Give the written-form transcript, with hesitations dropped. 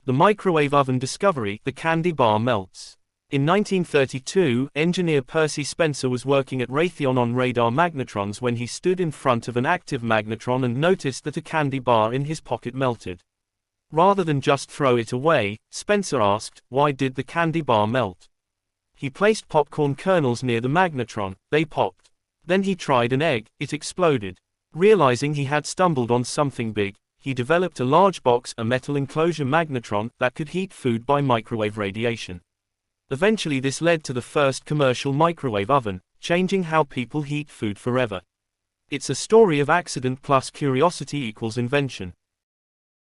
The microwave oven discovery, the candy bar melts. In 1932, engineer Percy Spencer was working at Raytheon on radar magnetrons when he stood in front of an active magnetron and noticed that a candy bar in his pocket melted. Rather than just throw it away, Spencer asked, why did the candy bar melt? He placed popcorn kernels near the magnetron, they popped. Then he tried an egg, it exploded. Realizing he had stumbled on something big, he developed a large box, a metal enclosure magnetron, that could heat food by microwave radiation. Eventually this led to the first commercial microwave oven, changing how people heat food forever. It's a story of accident plus curiosity equals invention.